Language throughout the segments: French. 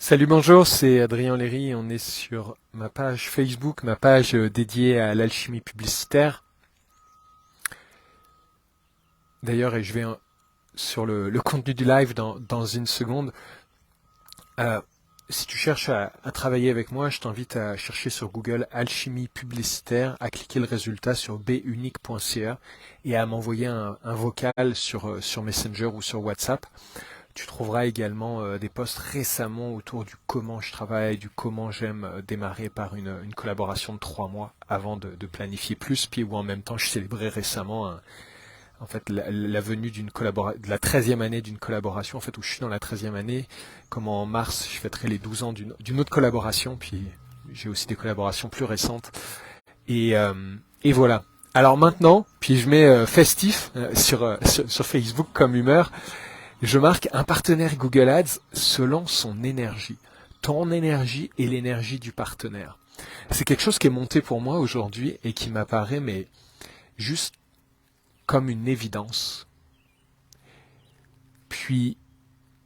Salut, bonjour, c'est Adrien Léry. On est sur ma page Facebook, ma page dédiée à l'alchimie publicitaire. D'ailleurs, et je vais sur le contenu du live dans une seconde. Euh, Si tu cherches à travailler avec moi, je t'invite à chercher sur Google alchimie publicitaire, à cliquer le résultat sur bunique.ca et à m'envoyer un vocal sur Messenger ou sur WhatsApp. Tu trouveras également des posts récemment autour du comment je travaille, du comment j'aime démarrer par une collaboration de 3 mois avant de planifier plus, puis où en même temps je célébrais récemment en fait la venue de la 13e année d'une collaboration, en fait où je suis dans la 13e année, comme en mars je fêterai les 12 ans d'une autre collaboration, puis j'ai aussi des collaborations plus récentes. Et, euh, et voilà. Alors maintenant, puis je mets festif sur Facebook comme humeur. Je marque un partenaire Google Ads selon son énergie. Ton énergie et l'énergie du partenaire. C'est quelque chose qui est monté pour moi aujourd'hui et qui m'apparaît mais juste comme une évidence. Puis,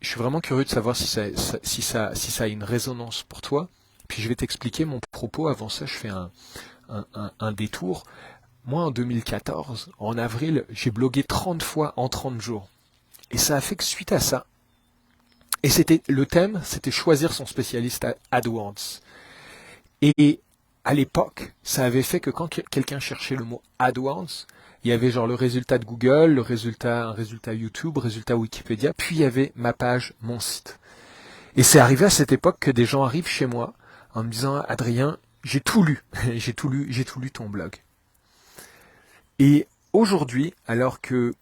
je suis vraiment curieux de savoir si ça a une résonance pour toi. Puis je vais t'expliquer mon propos. Avant ça, je fais un détour. Moi, en 2014, en avril, j'ai blogué 30 fois en 30 jours. Et ça a fait que suite à ça, et le thème, c'était choisir son spécialiste AdWords. Et à l'époque, ça avait fait que quand quelqu'un cherchait le mot AdWords, il y avait genre le résultat de Google, un résultat YouTube, résultat Wikipédia, puis il y avait ma page, mon site. Et c'est arrivé à cette époque que des gens arrivent chez moi en me disant Adrien, j'ai tout lu, j'ai tout lu ton blog. Et aujourd'hui, alors que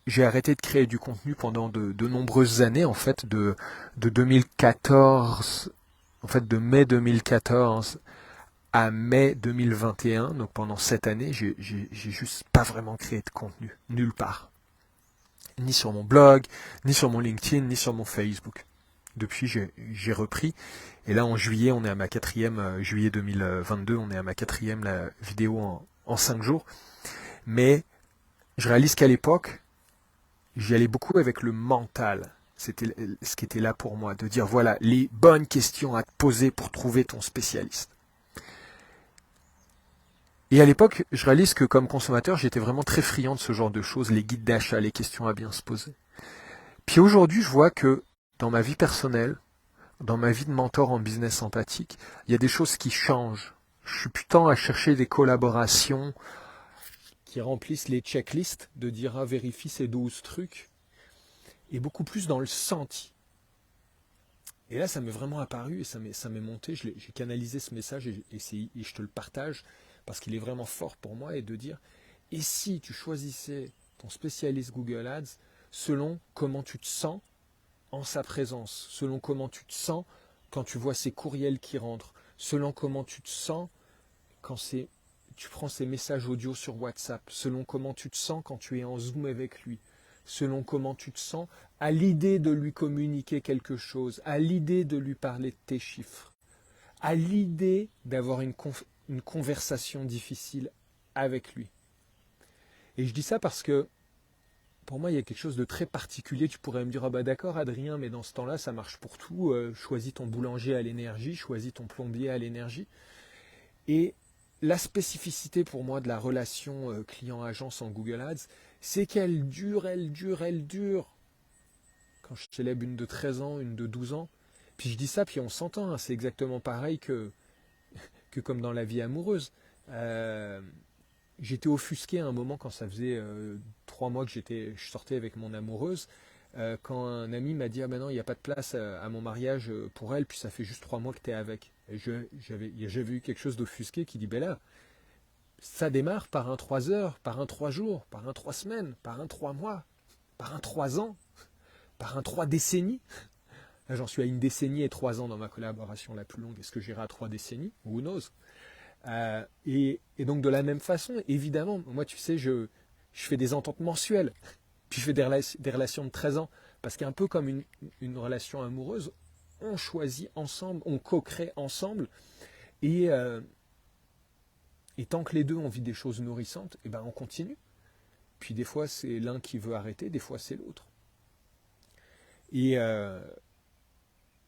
j'ai arrêté de créer du contenu pendant de nombreuses années, en fait, de 2014, en fait, de mai 2014 à mai 2021, donc pendant cette année, j'ai juste pas vraiment créé de contenu, nulle part. Ni sur mon blog, ni sur mon LinkedIn, ni sur mon Facebook. Depuis, j'ai repris. Et là, en juillet, on est à ma quatrième, juillet 2022, on est à ma quatrième vidéo en 5 jours. Mais je réalise qu'à l'époque, j'y allais beaucoup avec le mental. C'était ce qui était là pour moi, de dire voilà, les bonnes questions à te poser pour trouver ton spécialiste. Et à l'époque, je réalise que comme consommateur, j'étais vraiment très friand de ce genre de choses, les guides d'achat, les questions à bien se poser. Puis aujourd'hui, je vois que dans ma vie personnelle, dans ma vie de mentor en business empathique, il y a des choses qui changent. Je suis plus tant à chercher des collaborations qui remplissent les checklists, de dire ah, vérifie ces 12 trucs, et beaucoup plus dans le senti. Et là, ça m'est vraiment apparu et ça m'est monté. J'ai canalisé ce message et je te le partage parce qu'il est vraiment fort pour moi et de dire et si tu choisissais ton spécialiste Google Ads selon comment tu te sens en sa présence, selon comment tu te sens quand tu vois ces courriels qui rentrent, selon comment tu te sens quand tu prends ces messages audio sur WhatsApp, selon comment tu te sens quand tu es en Zoom avec lui, selon comment tu te sens à l'idée de lui communiquer quelque chose, à l'idée de lui parler de tes chiffres, à l'idée d'avoir une conversation difficile avec lui. Et je dis ça parce que pour moi, il y a quelque chose de très particulier. Tu pourrais me dire, ah bah d'accord Adrien, mais dans ce temps-là, ça marche pour tout. Choisis ton boulanger à l'énergie, choisis ton plombier à l'énergie. Et la spécificité pour moi de la relation client-agence en Google Ads, c'est qu'elle dure, elle dure, elle dure. Quand je célèbre une de 13 ans, une de 12 ans, puis je dis ça, puis on s'entend, hein, c'est exactement pareil que comme dans la vie amoureuse. Euh, J'étais offusqué à un moment quand ça faisait 3 mois que je sortais avec mon amoureuse, quand un ami m'a dit ah ben non il n'y a pas de place à mon mariage pour elle puis ça fait juste 3 mois que tu es avec. Et j'avais eu quelque chose d'offusqué qui dit ben là ça démarre par un 3 heures, par un 3 jours, par un 3 semaines, par un 3 mois, par un 3 ans, par un 3 décennies. Là j'en suis à une décennie et 3 ans dans ma collaboration la plus longue. Est-ce que j'irai à 3 décennies? Who knows? Et donc de la même façon, évidemment, moi tu sais, je fais des ententes mensuelles, puis je fais des relations de 13 ans, parce qu'un peu comme une relation amoureuse, on choisit ensemble, on co-crée ensemble, et, euh, et tant que les deux ont vit des choses nourrissantes, et ben on continue. Puis des fois c'est l'un qui veut arrêter, des fois c'est l'autre. Et, euh,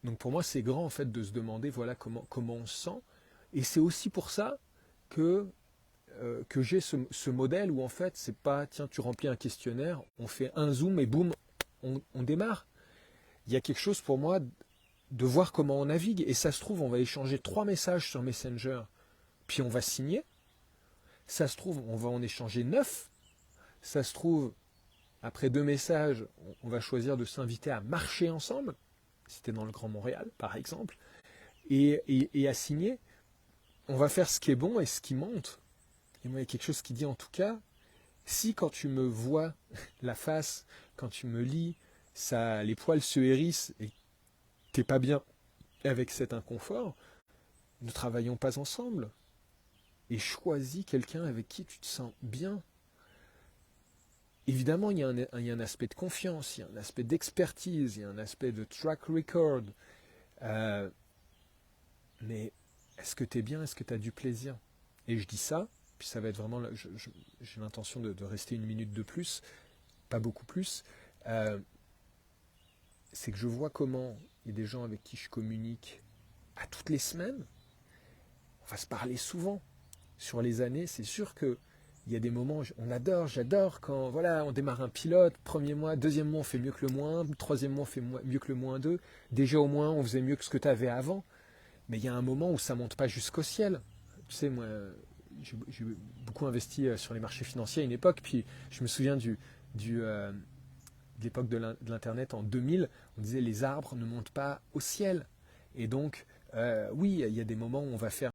Donc pour moi, c'est grand en fait de se demander voilà comment on se sent. Et c'est aussi pour ça que j'ai ce modèle où en fait, c'est pas tiens, tu remplis un questionnaire, on fait un zoom et boum, on démarre. Il y a quelque chose pour moi de voir comment on navigue. Et ça se trouve, on va échanger 3 messages sur Messenger, puis on va signer. Ça se trouve, on va en échanger 9. Ça se trouve, après 2 messages, on va choisir de s'inviter à marcher ensemble, si tu es dans le Grand Montréal, par exemple, et à signer. On va faire ce qui est bon et ce qui monte. Et moi, il y a quelque chose qui dit en tout cas, si quand tu me vois la face, quand tu me lis, ça, les poils se hérissent et t'es pas bien avec cet inconfort, ne travaillons pas ensemble. Et choisis quelqu'un avec qui tu te sens bien. Évidemment, il y a un aspect de confiance, il y a un aspect d'expertise, il y a un aspect de track record. Euh, mais est-ce que tu es bien? Est-ce que tu as du plaisir? Et je dis ça, puis ça va être vraiment... J'ai l'intention de rester 1 minute de plus, pas beaucoup plus. Euh, c'est que je vois comment il y a des gens avec qui je communique à toutes les semaines. On va se parler souvent. Sur les années, c'est sûr que il y a des moments, j'adore quand voilà, on démarre un pilote, premier mois, deuxième mois on fait mieux que le moins 1, troisième mois on fait mieux que le -2, déjà au moins on faisait mieux que ce que tu avais avant, mais il y a un moment où ça monte pas jusqu'au ciel. Tu sais, moi, j'ai beaucoup investi sur les marchés financiers à une époque, puis je me souviens de l'époque de l'Internet en 2000, on disait les arbres ne montent pas au ciel. Et donc, oui, il y a des moments où on va faire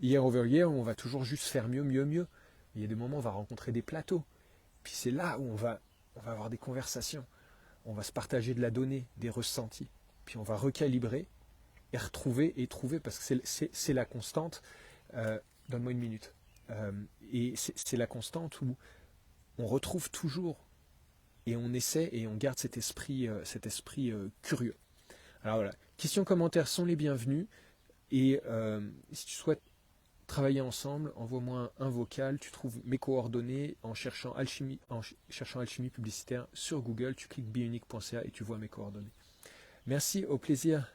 year over year, où on va toujours juste faire mieux, mieux, mieux. Il y a des moments où on va rencontrer des plateaux. Puis c'est là où on va avoir des conversations. On va se partager de la donnée, des ressentis. Puis on va recalibrer et retrouver et trouver, parce que c'est la constante. Donne-moi 1 minute. Et c'est la constante où on retrouve toujours et on essaie et on garde cet esprit curieux. Alors voilà, questions, commentaires sont les bienvenus. Et si tu souhaites travailler ensemble, envoie-moi un vocal, tu trouves mes coordonnées en cherchant alchimie publicitaire sur Google, tu cliques bionic.ca et tu vois mes coordonnées. Merci, au plaisir.